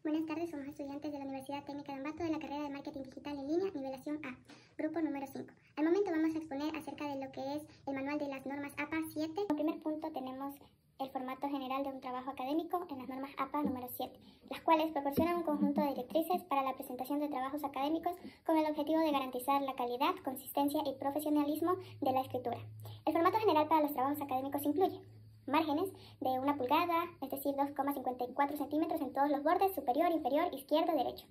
Buenas tardes, somos estudiantes de la Universidad Técnica de Ambato de la carrera de Marketing Digital en Línea, nivelación A, grupo número 5. Al momento vamos a exponer acerca de lo que es el manual de las normas APA 7. Como primer punto tenemos el formato general de un trabajo académico en las normas APA número 7, las cuales proporcionan un conjunto de directrices para la presentación de trabajos académicos con el objetivo de garantizar la calidad, consistencia y profesionalismo de la escritura. El formato general para los trabajos académicos incluye márgenes de 1 pulgada, es decir, 2,54 centímetros en todos los bordes, superior, inferior, izquierdo, derecho.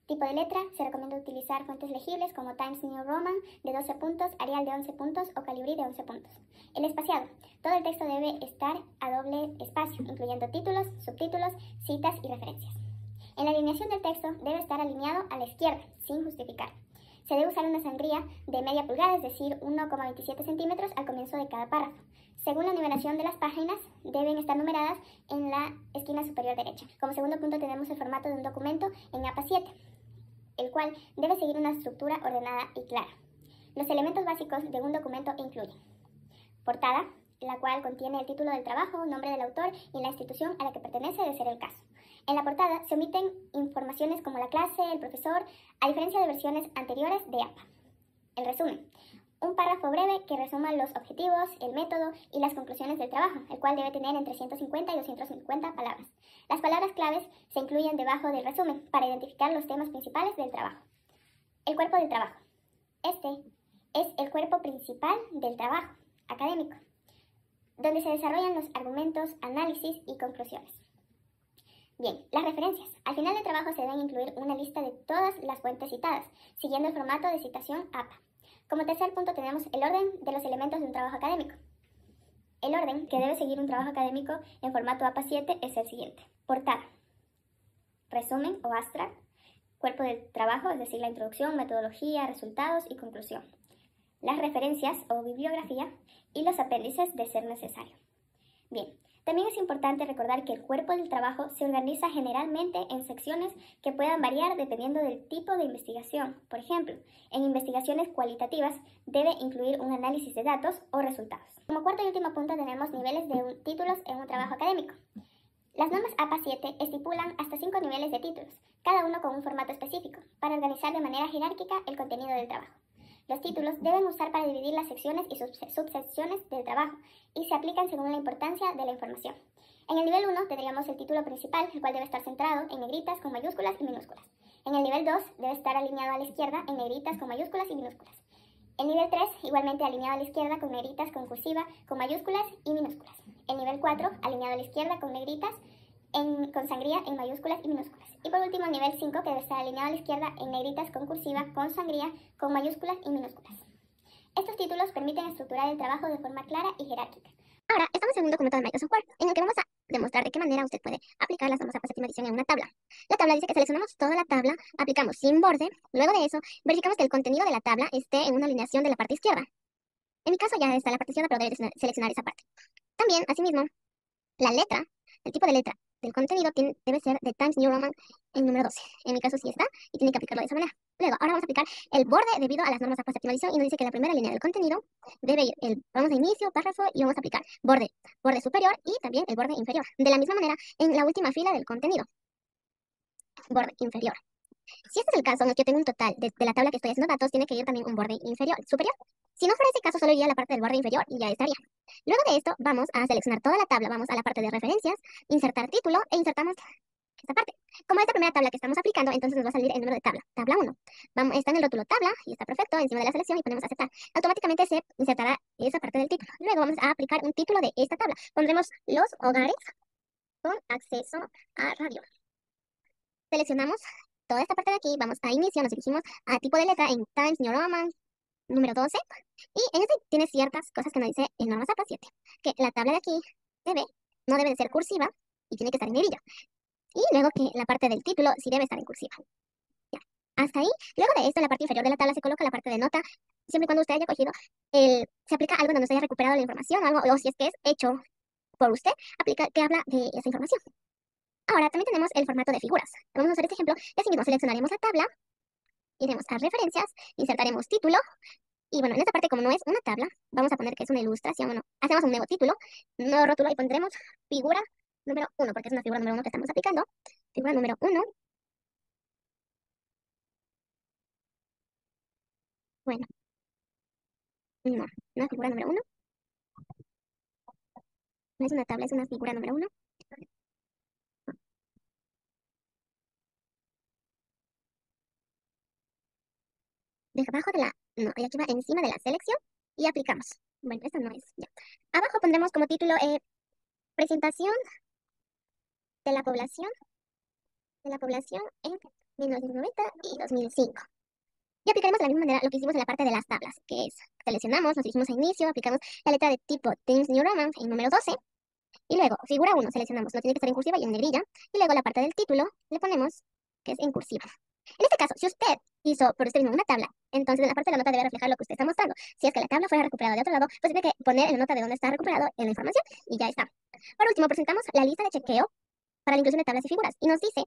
Tipo de letra, se recomienda utilizar fuentes legibles como Times New Roman de 12 puntos, Arial de 11 puntos o Calibri de 11 puntos. El espaciado, todo el texto debe estar a doble espacio, incluyendo títulos, subtítulos, citas y referencias. En la alineación del texto debe estar alineado a la izquierda, sin justificar. Se debe usar una sangría de media pulgada, es decir, 1,27 centímetros al comienzo de cada párrafo. Según la numeración de las páginas, deben estar numeradas en la esquina superior derecha. Como segundo punto tenemos el formato de un documento en APA 7, el cual debe seguir una estructura ordenada y clara. Los elementos básicos de un documento incluyen portada, la cual contiene el título del trabajo, nombre del autor y la institución a la que pertenece de ser el caso. En la portada se omiten informaciones como la clase, el profesor, a diferencia de versiones anteriores de APA. El resumen. Un párrafo breve que resuma los objetivos, el método y las conclusiones del trabajo, el cual debe tener entre 150 y 250 palabras. Las palabras claves se incluyen debajo del resumen para identificar los temas principales del trabajo. El cuerpo del trabajo. Este es el cuerpo principal del trabajo académico, donde se desarrollan los argumentos, análisis y conclusiones. Bien, las referencias. Al final del trabajo se deben incluir una lista de todas las fuentes citadas, siguiendo el formato de citación APA. Como tercer punto tenemos el orden de los elementos de un trabajo académico. El orden que debe seguir un trabajo académico en formato APA 7 es el siguiente. Portada, resumen o abstract, cuerpo del trabajo, es decir, la introducción, metodología, resultados y conclusión. Las referencias o bibliografía y los apéndices de ser necesario. Bien, también es importante recordar que el cuerpo del trabajo se organiza generalmente en secciones que puedan variar dependiendo del tipo de investigación. Por ejemplo, en investigaciones cualitativas debe incluir un análisis de datos o resultados. Como cuarto y último punto tenemos niveles de títulos en un trabajo académico. Las normas APA 7 estipulan hasta 5 niveles de títulos, cada uno con un formato específico, para organizar de manera jerárquica el contenido del trabajo. Los títulos deben usar para dividir las secciones y subsecciones del trabajo y se aplican según la importancia de la información. En el nivel 1 tendríamos el título principal, el cual debe estar centrado en negritas con mayúsculas y minúsculas. En el nivel 2 debe estar alineado a la izquierda en negritas con mayúsculas y minúsculas. El nivel 3 igualmente alineado a la izquierda con negritas con cursiva con mayúsculas y minúsculas. El nivel 4 alineado a la izquierda con negritas con sangría en mayúsculas y minúsculas. Y por último el nivel 5 que debe estar alineado a la izquierda en negritas con cursiva con sangría con mayúsculas y minúsculas. Estos títulos permiten estructurar el trabajo de forma clara y jerárquica. Ahora, estamos en un documento de Microsoft Word, en el que vamos a demostrar de qué manera usted puede aplicar las normas APA 7 edición en una tabla. La tabla dice que seleccionamos toda la tabla, aplicamos sin borde, luego de eso verificamos que el contenido de la tabla esté en una alineación de la parte izquierda. En mi caso ya está la parte izquierda, pero debe seleccionar esa parte. También, asimismo, la letra, el tipo de letra del contenido debe ser de Times New Roman en número 12. En mi caso sí está y tiene que aplicarlo de esa manera. Luego, ahora vamos a aplicar el borde debido a las normas APA 7 edición y nos dice que la primera línea del contenido debe ir, vamos a inicio, párrafo y vamos a aplicar borde superior y también el borde inferior. De la misma manera, en la última fila del contenido, borde inferior. Si este es el caso en el que yo tengo un total de la tabla que estoy haciendo datos, tiene que ir también un borde superior. Si no fuera ese caso, solo iría a la parte del borde inferior y ya estaría. Luego de esto, vamos a seleccionar toda la tabla, vamos a la parte de referencias, insertar título e insertamos esta parte. Como es la primera tabla que estamos aplicando, entonces nos va a salir el número de tabla, tabla 1. Está en el rótulo tabla y está perfecto encima de la selección y ponemos aceptar. Automáticamente se insertará esa parte del título. Luego vamos a aplicar un título de esta tabla. Pondremos los hogares con acceso a radio. Seleccionamos toda esta parte de aquí, vamos a inicio, nos dirigimos a tipo de letra en Times New Roman número 12 y en este tiene ciertas cosas que nos dice en normas APA 7, que la tabla de aquí no debe de ser cursiva y tiene que estar en negrilla. Y luego que la parte del título sí debe estar en cursiva. Ya, hasta ahí. Luego de esto, en la parte inferior de la tabla se coloca la parte de nota, siempre y cuando usted haya cogido, se aplica algo donde se haya recuperado la información o algo, o si es que es hecho por usted, aplica que habla de esa información. Ahora también tenemos el formato de figuras. Vamos a hacer este ejemplo y así mismo seleccionaremos la tabla, iremos a referencias, insertaremos título y bueno, en esta parte como no es una tabla, vamos a poner que es una ilustración, bueno, hacemos un nuevo título, un nuevo rótulo y pondremos figura número 1, porque es una figura número 1 que estamos aplicando, figura número 1 Bueno, no, no es figura número uno, no es una tabla, es una figura número uno. Debajo de la, no, y aquí va encima de la selección y aplicamos. Bueno, esta no es, ya. Abajo pondremos como título presentación de la población, en 1990 y 2005. Y aplicaremos de la misma manera lo que hicimos en la parte de las tablas, que es seleccionamos, nos dirigimos a inicio, aplicamos la letra de tipo Times New Roman en número 12, y luego figura uno seleccionamos, lo tiene que estar en cursiva y en negrilla, y luego la parte del título le ponemos que es en cursiva. En este caso, si usted hizo por usted mismo una tabla, entonces en la parte de la nota debe reflejar lo que usted está mostrando. Si es que la tabla fuera recuperada de otro lado, pues tiene que poner en la nota de dónde está recuperado en la información y ya está. Por último, presentamos la lista de chequeo para la inclusión de tablas y figuras y nos dice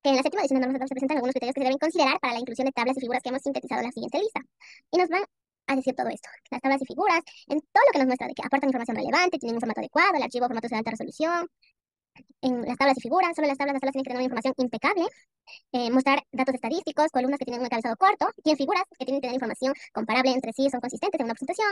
que en la séptima edición de normas se presentan algunos criterios que se deben considerar para la inclusión de tablas y figuras que hemos sintetizado en la siguiente lista. Y nos van a decir todo esto, las tablas y figuras, en todo lo que nos muestra de que aportan información relevante, tienen un formato adecuado, el archivo formatos de alta resolución, en las tablas y figuras, solo las tablas tienen que tener una información impecable, mostrar datos estadísticos, columnas que tienen un encabezado corto, y en figuras que tienen que tener información comparable entre sí, son consistentes en una presentación,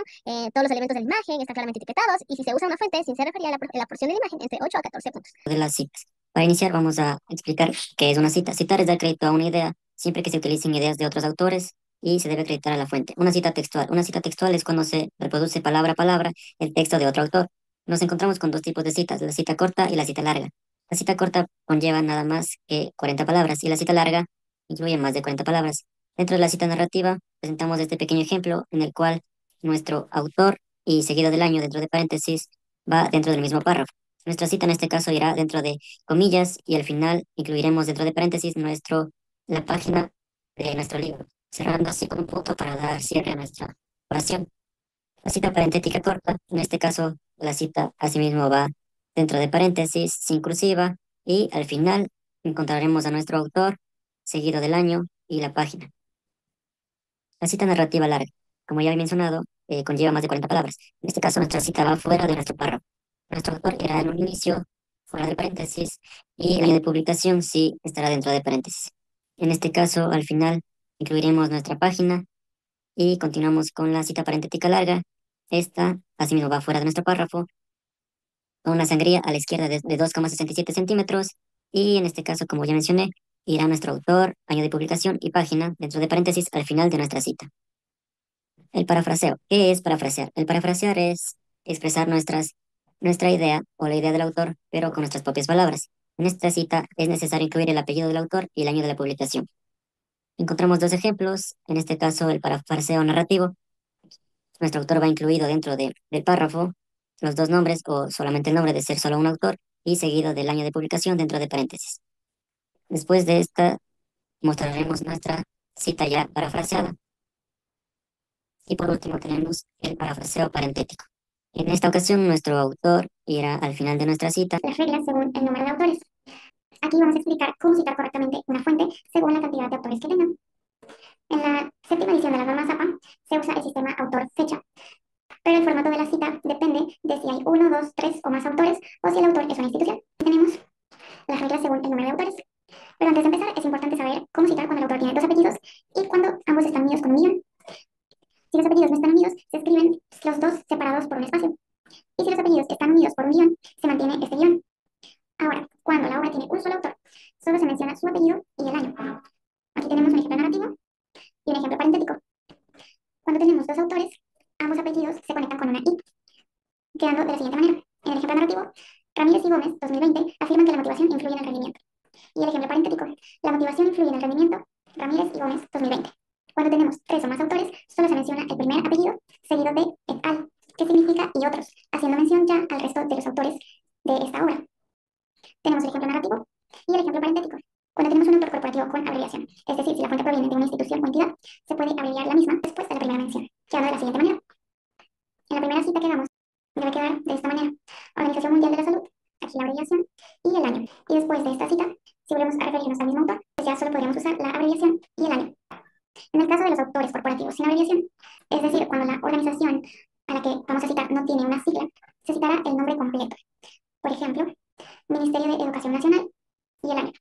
todos los elementos de la imagen están claramente etiquetados, y si se usa una fuente sin ser referida a la porción de la imagen, entre 8 a 14 puntos. De las citas. Para iniciar vamos a explicar qué es una cita. Citar es dar crédito a una idea siempre que se utilicen ideas de otros autores y se debe acreditar a la fuente. Una cita textual. Una cita textual es cuando se reproduce palabra a palabra el texto de otro autor. Nos encontramos con dos tipos de citas, la cita corta y la cita larga. La cita corta conlleva nada más que 40 palabras y la cita larga incluye más de 40 palabras. Dentro de la cita narrativa presentamos este pequeño ejemplo en el cual nuestro autor y seguido del año dentro de paréntesis va dentro del mismo párrafo. Nuestra cita en este caso irá dentro de comillas y al final incluiremos dentro de paréntesis la página de nuestro libro, cerrando así con un punto para dar cierre a nuestra oración. La cita parentética corta, en este caso la cita asimismo va dentro de paréntesis, sin cursiva y al final encontraremos a nuestro autor, seguido del año y la página. La cita narrativa larga, como ya he mencionado, conlleva más de 40 palabras. En este caso nuestra cita va fuera de nuestro párrafo. Nuestro autor irá en un inicio, fuera de paréntesis, y el año de publicación sí estará dentro de paréntesis. En este caso, al final, incluiremos nuestra página y continuamos con la cita paréntetica larga. Esta, asimismo, va fuera de nuestro párrafo, con una sangría a la izquierda de 2,67 centímetros, y en este caso, como ya mencioné, irá nuestro autor, año de publicación y página dentro de paréntesis al final de nuestra cita. El parafraseo. ¿Qué es parafrasear? El parafrasear es expresar nuestra idea o la idea del autor, pero con nuestras propias palabras. En esta cita es necesario incluir el apellido del autor y el año de la publicación. Encontramos dos ejemplos, en este caso el parafraseo narrativo. Nuestro autor va incluido dentro del párrafo, los dos nombres o solamente el nombre de ser solo un autor y seguido del año de publicación dentro de paréntesis. Después de esta mostraremos nuestra cita ya parafraseada. Y por último tenemos el parafraseo parentético. En esta ocasión nuestro autor irá al final de nuestra cita. Las reglas según el número de autores. Aquí vamos a explicar cómo citar correctamente una fuente según la cantidad de autores que tengan. En la séptima edición de las normas APA se usa el sistema autor-fecha, pero el formato de la cita depende de si hay uno, dos, tres o más autores o si el autor es una institución. Tenemos las reglas según el número de autores. Pero antes de empezar es importante saber cómo citar cuando el autor tiene dos apellidos y cuando ambos están unidos con un guión. Si los apellidos no están unidos, se escriben los dos separados por un espacio. Y si los apellidos están unidos por un guión, se mantiene este guión. Ahora, cuando la obra tiene un solo autor, solo se menciona su apellido y el año. Aquí tenemos un ejemplo narrativo y un ejemplo parentético. Cuando tenemos dos autores, ambos apellidos se conectan con una I, quedando de la siguiente manera. En el ejemplo narrativo, Ramírez y Gómez, 2020, afirman que la motivación influye en el rendimiento. Y el ejemplo parentético, la motivación influye en el rendimiento, Ramírez y Gómez, 2020. Cuando tenemos tres o más autores, solo se menciona el primer apellido, seguido de et al, que significa y otros, haciendo mención ya al resto de los autores de esta obra. Tenemos el ejemplo narrativo y el ejemplo parentético. Cuando tenemos un autor corporativo con abreviación, es decir, si la fuente proviene de una institución o entidad, se puede abreviar la misma después de la primera mención, quedando de la siguiente manera. En la primera cita que hagamos, debe quedar de esta manera: Organización Mundial de la Salud, aquí la abreviación, y el año. Y después de esta cita, si volvemos a referirnos al mismo autor, pues ya solo podríamos usar la abreviación y el año. En el caso de los autores corporativos sin abreviación, es decir, cuando la organización a la que vamos a citar no tiene una sigla, se citará el nombre completo. Por ejemplo, Ministerio de Educación Nacional y el año.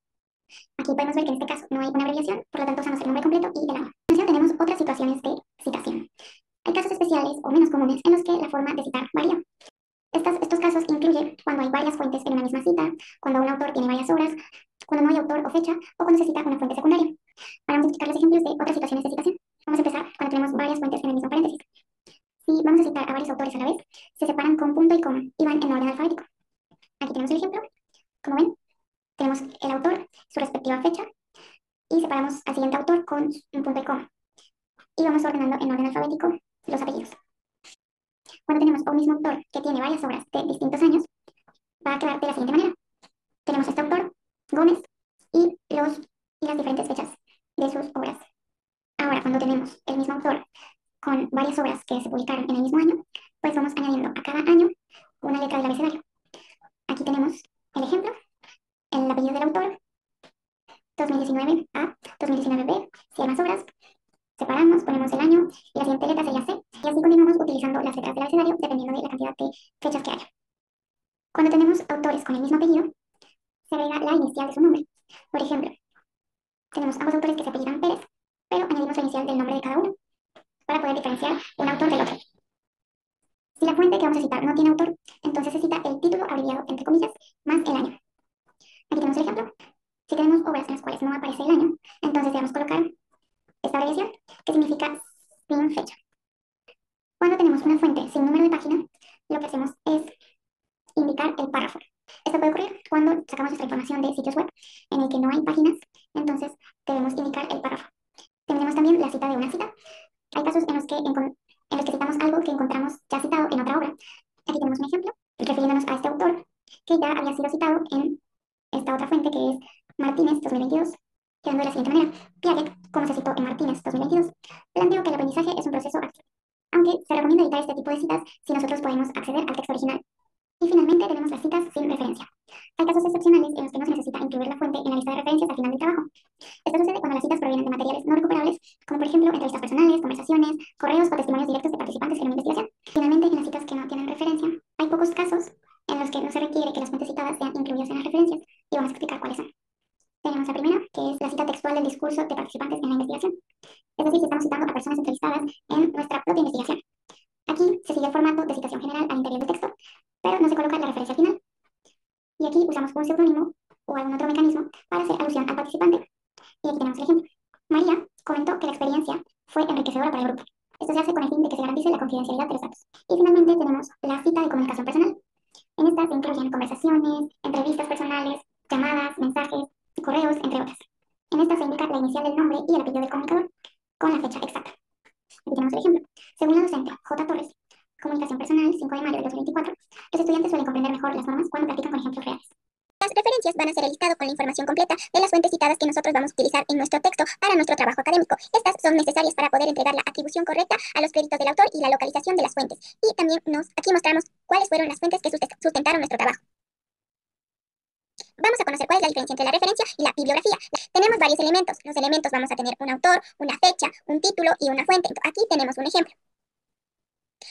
Aquí podemos ver que en este caso no hay una abreviación, por lo tanto usamos el nombre completo y el año. A continuación tenemos otras situaciones de citación. o menos comunes en los que la forma de citar varía. Estos casos incluyen cuando hay varias fuentes en una misma cita, cuando un autor tiene varias obras, cuando no hay autor o fecha, o cuando se cita una fuente secundaria. Ahora vamos a explicar los ejemplos de otras situaciones de citación. Vamos a empezar cuando tenemos varias fuentes en el mismo paréntesis. Si vamos a citar a varios autores a la vez, se separan con punto y coma y van en orden alfabético. Aquí tenemos el ejemplo. Como ven, tenemos el autor, su respectiva fecha, y separamos al siguiente autor con un punto y coma. Y vamos ordenando en orden alfabético los apellidos. Cuando tenemos a un mismo autor que tiene varias obras de distintos años, va a quedar de la siguiente manera. Tenemos este autor, Gómez, y las diferentes fechas de sus obras. Ahora, cuando tenemos el mismo autor con varias obras que se publicaron en el mismo año, pues vamos añadiendo a cada año una letra del abecedario. Aquí tenemos el ejemplo, el apellido del autor, 2019A, 2019B, si hay más obras, separamos, ponemos el año y la siguiente letra sería C, y así continuamos utilizando las letras del abecedario dependiendo de la cantidad de fechas que haya. Cuando tenemos autores con el mismo apellido, se agrega la inicial de su nombre. Por ejemplo, tenemos ambos autores que se apellidan Pérez, pero añadimos la inicial del nombre de cada uno para poder diferenciar un autor del otro. Si la fuente que vamos a citar no tiene autor, entonces se cita el título abreviado entre comillas más el año. Aquí tenemos el ejemplo. Si tenemos obras en las cuales no aparece el año, entonces debemos colocar esta abreviación, que significa sin fecha. Cuando tenemos una fuente sin número de página, lo que hacemos es indicar el párrafo. Esto puede ocurrir cuando sacamos nuestra información de sitios web en el que no hay páginas, entonces debemos indicar el párrafo. Tenemos también la cita de una cita. Hay casos en los que citamos algo que encontramos ya citado en otra obra. Aquí tenemos un ejemplo, refiriéndonos a este autor que ya había sido citado en esta otra fuente que es Martínez 2022, quedando de la siguiente manera. Piaget, como se citó en Martínez 2022, planteó que el aprendizaje es un proceso activo, aunque se recomienda evitar este tipo de citas si nosotros podemos acceder al texto original. Y finalmente tenemos las citas sin referencia. Hay casos excepcionales en los que no se necesita incluir la fuente en la lista de referencias al final del trabajo. Esto sucede cuando las citas provienen de materiales no recuperables, como por ejemplo entrevistas personales, conversaciones, correos o testimonios directos de participantes en una investigación. Finalmente, en las citas que no tienen referencia, hay pocos casos en los que no se requiere que las fuentes citadas sean incluidas en las referencias, y vamos a explicar cuáles son. Tenemos la primera, que es la cita textual del discurso de participantes en la investigación. Es decir, si estamos citando a personas entrevistadas en nuestra propia investigación. Aquí se sigue el formato de citación general al interior del texto, pero no se coloca la referencia final. Y aquí usamos un seudónimo o algún otro mecanismo para hacer alusión al participante. Y aquí tenemos el ejemplo. María comentó que la experiencia fue enriquecedora para el grupo. Esto se hace con el fin de que se garantice la confidencialidad de los datos. Y finalmente tenemos la cita de comunicación personal. En esta se incluyen conversaciones, entrevistas personales, llamadas, mensajes, correos, entre otras. En esta se indica la inicial del nombre y el apellido del comunicador, con la fecha exacta. Aquí tenemos el ejemplo. Según la docente J. Torres, Comunicación Personal, 5 de mayo del 2024, los estudiantes suelen comprender mejor las normas cuando practican con ejemplos reales. Las referencias van a ser el listado con la información completa de las fuentes citadas que nosotros vamos a utilizar en nuestro texto para nuestro trabajo académico. Estas son necesarias para poder entregar la atribución correcta a los créditos del autor y la localización de las fuentes. Y también aquí mostramos cuáles fueron las fuentes que sustentaron nuestro trabajo. Vamos a conocer cuál es la diferencia entre la referencia y la bibliografía. Tenemos varios elementos. Los elementos vamos a tener un autor, una fecha, un título y una fuente. Aquí tenemos un ejemplo.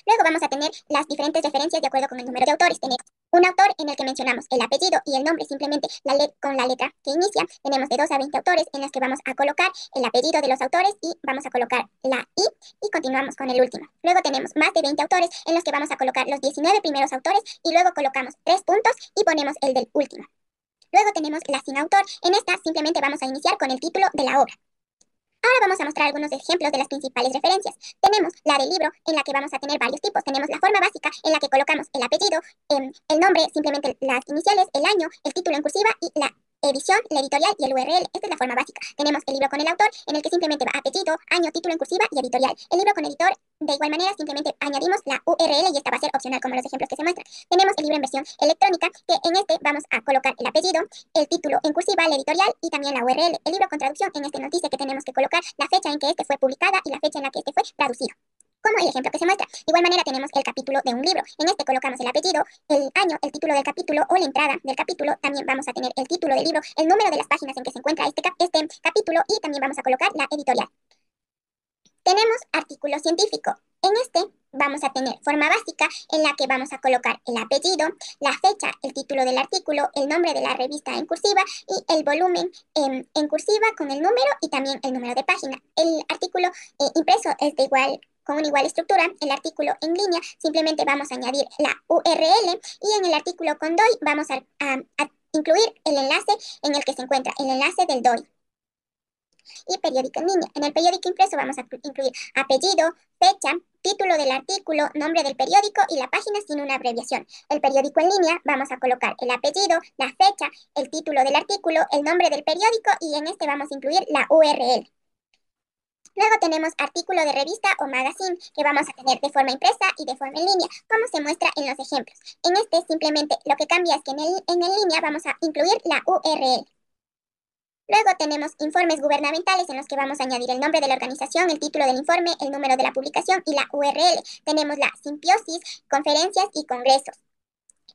Luego vamos a tener las diferentes referencias de acuerdo con el número de autores. Tenemos un autor en el que mencionamos el apellido y el nombre simplemente con la letra que inicia. Tenemos de 2 a 20 autores en los que vamos a colocar el apellido de los autores y vamos a colocar la I y continuamos con el último. Luego tenemos más de 20 autores en los que vamos a colocar los 19 primeros autores y luego colocamos 3 puntos y ponemos el del último. Luego tenemos la sin autor. En esta simplemente vamos a iniciar con el título de la obra. Ahora vamos a mostrar algunos ejemplos de las principales referencias. Tenemos la del libro, en la que vamos a tener varios tipos. Tenemos la forma básica, en la que colocamos el apellido, el nombre, simplemente las iniciales, el año, el título en cursiva y la edición, la editorial y el URL. Esta es la forma básica. Tenemos el libro con el autor, en el que simplemente va apellido, año, título en cursiva y editorial. El libro con editor, de igual manera, simplemente añadimos la URL y esta va a ser opcional como los ejemplos que se muestran. Tenemos el libro en versión electrónica, que en este vamos a colocar el apellido, el título en cursiva, la editorial y también la URL. El libro con traducción, en este nos dice que tenemos que colocar la fecha en que este fue publicada y la fecha en la que este fue traducido, como el ejemplo que se muestra. De igual manera tenemos el capítulo de un libro. En este colocamos el apellido, el año, el título del capítulo o la entrada del capítulo. También vamos a tener el título del libro, el número de las páginas en que se encuentra este capítulo y también vamos a colocar la editorial. Tenemos artículo científico. En este vamos a tener forma básica en la que vamos a colocar el apellido, la fecha, el título del artículo, el nombre de la revista en cursiva y el volumen en cursiva con el número y también el número de página. El artículo impreso es de igual con una igual estructura, el artículo en línea, simplemente vamos a añadir la URL y en el artículo con DOI vamos a incluir el enlace en el que se encuentra, el enlace del DOI. Y periódico en línea. En el periódico impreso vamos a incluir apellido, fecha, título del artículo, nombre del periódico y la página sin una abreviación. El periódico en línea vamos a colocar el apellido, la fecha, el título del artículo, el nombre del periódico y en este vamos a incluir la URL. Luego tenemos artículo de revista o magazine que vamos a tener de forma impresa y de forma en línea, como se muestra en los ejemplos. En este simplemente lo que cambia es que en línea vamos a incluir la URL. Luego tenemos informes gubernamentales en los que vamos a añadir el nombre de la organización, el título del informe, el número de la publicación y la URL. Tenemos la simbiosis, conferencias y congresos.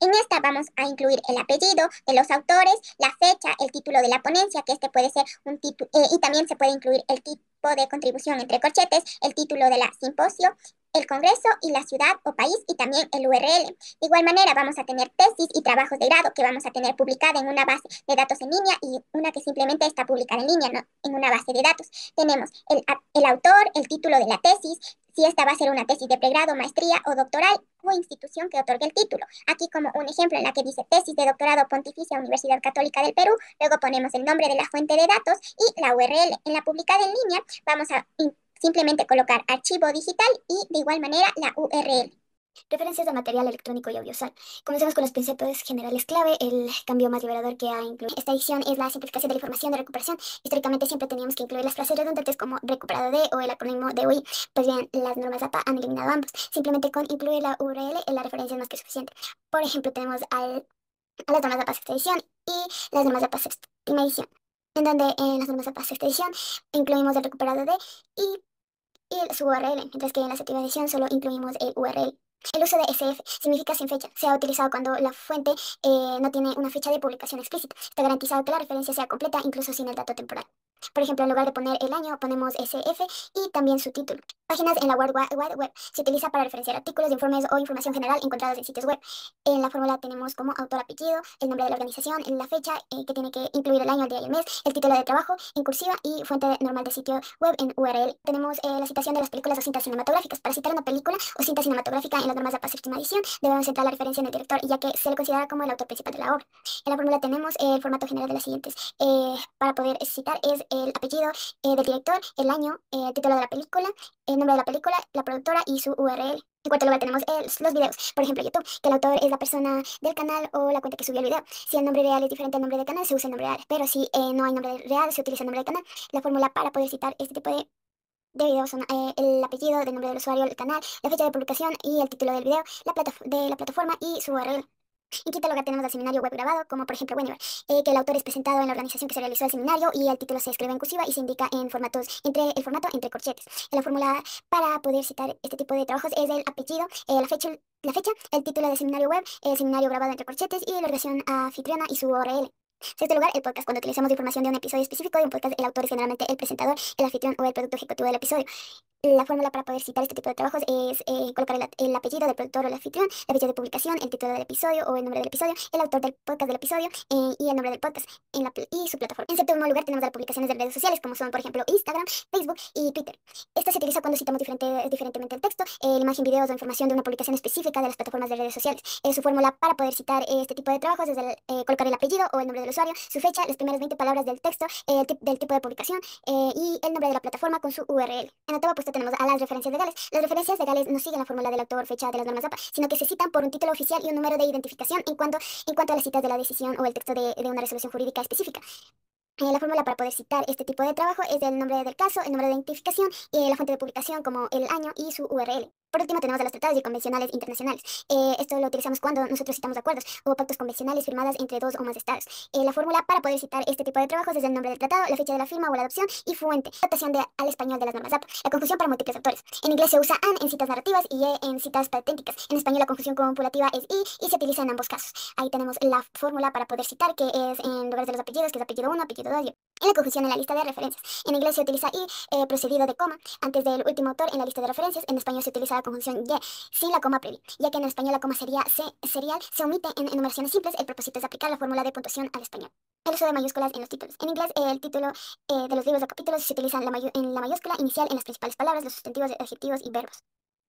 En esta vamos a incluir el apellido de los autores, la fecha, el título de la ponencia, que este puede ser un título, y también se puede incluir el tipo de contribución entre corchetes, el título de la simposio, el congreso y la ciudad o país y también el URL. De igual manera vamos a tener tesis y trabajos de grado que vamos a tener publicada en una base de datos en línea y una que simplemente está publicada en línea, no en una base de datos. Tenemos el autor, el título de la tesis, si esta va a ser una tesis de pregrado, maestría o doctoral o institución que otorgue el título. Aquí como un ejemplo en la que dice tesis de doctorado Pontificia Universidad Católica del Perú, luego ponemos el nombre de la fuente de datos y la URL. En la publicada en línea vamos a simplemente colocar archivo digital y de igual manera la URL. Referencias de material electrónico y audiovisual. Comencemos con los principios generales clave. El cambio más liberador que ha incluido esta edición es la simplificación de la información de recuperación. Históricamente siempre teníamos que incluir las frases redundantes como recuperado de o el acrónimo de UI. Pues bien, las normas APA han eliminado ambos. Simplemente con incluir la URL en la referencia es más que suficiente. Por ejemplo, tenemos a las normas APA sexta edición y las normas APA séptima edición, en donde en las normas APA sexta edición incluimos el recuperado de y su URL, mientras que en la séptima edición solo incluimos el URL. El uso de SF significa sin fecha. Se ha utilizado cuando la fuente no tiene una fecha de publicación explícita. Está garantizado que la referencia sea completa incluso sin el dato temporal. Por ejemplo, en lugar de poner el año, ponemos SF y también su título. Páginas en la World Wide Web. Se utiliza para referenciar artículos, informes o información general encontrados en sitios web. En la fórmula tenemos como autor apellido, el nombre de la organización, la fecha que tiene que incluir el año, el día y el mes, el título de trabajo en cursiva y fuente normal de sitio web en URL. Tenemos la citación de las películas o cintas cinematográficas. Para citar una película o cinta cinematográfica en las normas de APA séptima edición, debemos centrar la referencia en el director, ya que se le considera como el autor principal de la obra. En la fórmula tenemos el formato general de las siguientes. Para poder citar es el apellido del director, el año, el título de la película, el nombre de la película, la productora y su URL. En cuarto lugar tenemos los videos, por ejemplo YouTube, que el autor es la persona del canal o la cuenta que subió el video. Si el nombre real es diferente al nombre del canal, se usa el nombre real, pero si no hay nombre real, se utiliza el nombre del canal. La fórmula para poder citar este tipo de videos son el apellido del nombre del usuario, el canal, la fecha de publicación y el título del video, de la plataforma y su URL. En quinto lugar tenemos el seminario web grabado, como por ejemplo Webinar, que el autor es presentado en la organización que se realizó el seminario y el título se escribe en cursiva y se indica en el formato entre corchetes. La fórmula para poder citar este tipo de trabajos es el apellido, la fecha, el título del seminario web, el seminario grabado entre corchetes y la organización anfitriona y su URL. Sexto lugar, el podcast. Cuando utilizamos información de un episodio específico de un podcast, el autor es generalmente el presentador, el anfitrión o el producto ejecutivo del episodio. La fórmula para poder citar este tipo de trabajos es colocar el apellido del productor o el anfitrión, la fecha de publicación, el título del episodio o el nombre del episodio, el autor del podcast del episodio y el nombre del podcast y su plataforma. En séptimo lugar tenemos las publicaciones de redes sociales como son, por ejemplo, Instagram, Facebook y Twitter. Esto se utiliza cuando citamos diferentemente el texto, la imagen, videos o información de una publicación específica de las plataformas de redes sociales. Su fórmula para poder citar este tipo de trabajos es colocar el apellido o el nombre del usuario, su fecha, las primeras 20 palabras del texto, del tipo de publicación y el nombre de la plataforma con su URL. En octavo puesto tenemos a las referencias legales. Las referencias legales no siguen la fórmula del autor, fecha de las normas APA, sino que se citan por un título oficial y un número de identificación en cuanto a las citas de la decisión o el texto de una resolución jurídica específica. La fórmula para poder citar este tipo de trabajo es el nombre del caso, el número de identificación y la fuente de publicación como el año y su URL. Por último tenemos a los tratados y convencionales internacionales. Esto lo utilizamos cuando nosotros citamos acuerdos o pactos convencionales firmados entre dos o más estados. La fórmula para poder citar este tipo de trabajos es el nombre del tratado, la fecha de la firma o la adopción y fuente. Adaptación al español de las normas APA. La conjunción para múltiples autores. En inglés se usa an en citas narrativas y en citas paténticas. En español la conjunción copulativa es y se utiliza en ambos casos. Ahí tenemos la fórmula para poder citar, que es en lugar de los apellidos, que es apellido 1, apellido 2. En la conjunción en la lista de referencias. En inglés se utiliza y precedido de coma antes del último autor en la lista de referencias. En español se utiliza la conjunción y sin la coma previa, ya que en español la coma serial se omite en enumeraciones simples. El propósito es aplicar la fórmula de puntuación al español. El uso de mayúsculas en los títulos. En inglés, el título de los libros o capítulos se utiliza en la mayúscula inicial en las principales palabras, los sustantivos, adjetivos y verbos.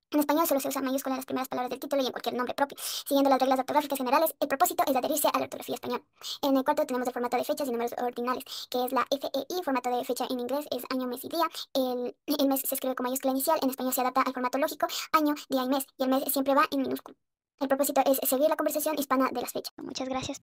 En español solo se usa mayúscula en las primeras palabras del título y en cualquier nombre propio. Siguiendo las reglas ortográficas generales, el propósito es adherirse a la ortografía española. En el cuarto tenemos el formato de fechas y números ordinales, que es la FEI. Formato de fecha en inglés es año, mes y día. El mes se escribe con mayúscula inicial, en español se adapta al formato lógico, año, día y mes, y el mes siempre va en minúscula. El propósito es seguir la conversación hispana de las fechas. Muchas gracias.